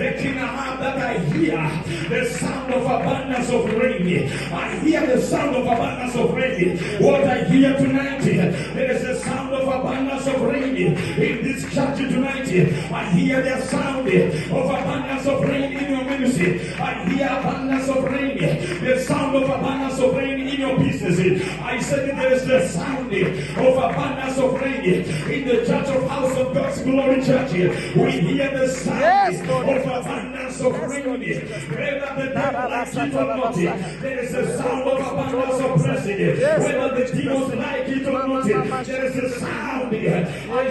That I hear the sound of abundance of rain. I hear the sound of abundance of rain. What I hear tonight, there is a sound of abundance of rain in this church tonight. I hear the sound of abundance of rain in your ministry. I hear abundance of rain, the sound of abundance of rain in your business. I said there is the sound of abundance of rain in the church of House of God's Glory Church. We hear the sound of abundance of rain. Whether the devil likes it or not, there is a sound of abundance of blessing. Whether the demons like it or not, there is a sound. I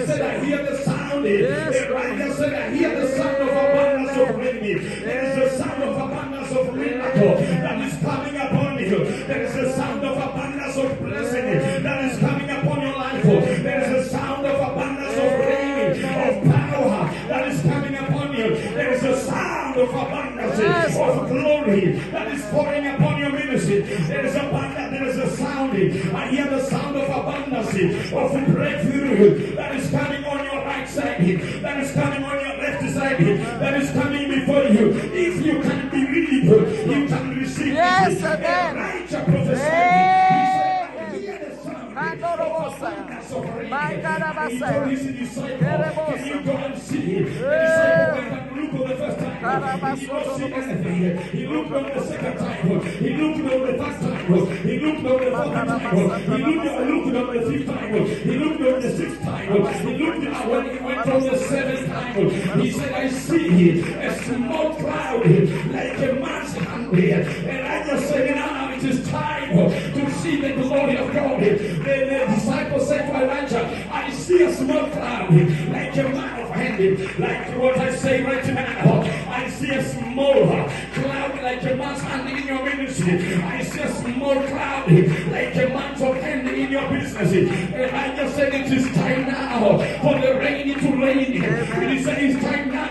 said I hear the sound. I said I hear the sound of abundance of rain. There is a sound of abundance of miracle that is coming upon you. There is a sound of abundance of blessing that is coming upon your life. There is a sound of abundance of rain, of power that is coming upon you. There is a sound of abundance of glory that is pouring upon your ministry. There is abundance. There is a sound. I hear the sound of abundance of breakthrough that is coming on your right side, that is coming on your left side, that is coming before you. If you can believe, you can receive. Yes, amen. Elijah prophesied. My God, can you go and see? The disciple went and looked on the first time. He did not see anything. He looked on the second time. He looked on the third time. He looked on the fourth time. He looked on the fifth time. He looked on the sixth time. He looked when he went on the seventh time. He said, I see a small cloud like a man's hand. And I just said, now it is time to see the glory of God. The disciples said to Elijah, I see a small cloud like a man of hand, like what I say right now. I see a small cloud like a man's hand in your ministry. I see a small cloud like a man's of hand in your business. And I just said it is time now for the rain to rain. It is time now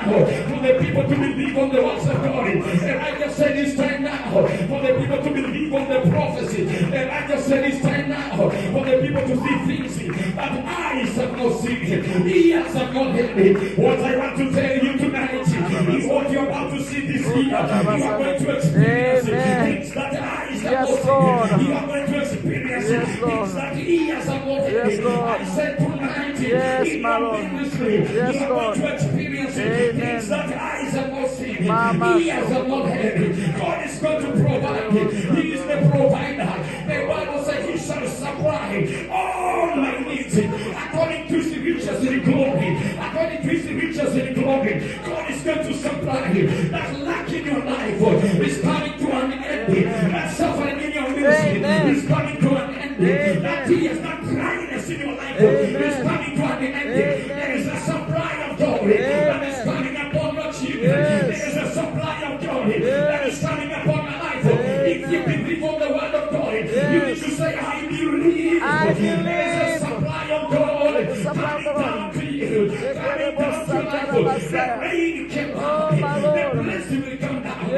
for the people to believe on the words of God. And I just said it's time now for the people to believe on the prophecy. And I just said it's time now for the people to see things that eyes have not seen, ears have not heard. What I want to tell you tonight is what you're about to see this year. You are going to experience things that eyes have not seen. You are going to experience things that ears have not heard. I said tonight in your ministry, you are going to experience things that eyes have not seen, ears have not heard. God is going to provide. He is the provider. The Bible says He shall supply all my needs according to His riches in glory. According to His riches in glory, God is going to supply. That lack in your life is coming to an end. That suffering in your ministry is coming to an end. That tears, that dryness in your life is coming to an end. There is a supply of joy that is coming upon your children. There is a supply of joy that is coming upon your life. If you believe on the word of God, you need to say, I believe. There is a supply of God coming down to you. Coming down to life. The rain came down. The blessing will come down. The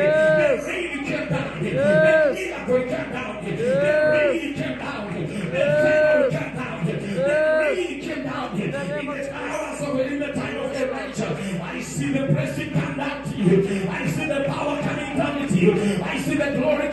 rain came down. The miracle will come down. The rain came down. The favor will come down. The rain came down. In the hours of in the time of Elijah, I see the blessing come down to you. I see the power coming down to you. I see the glory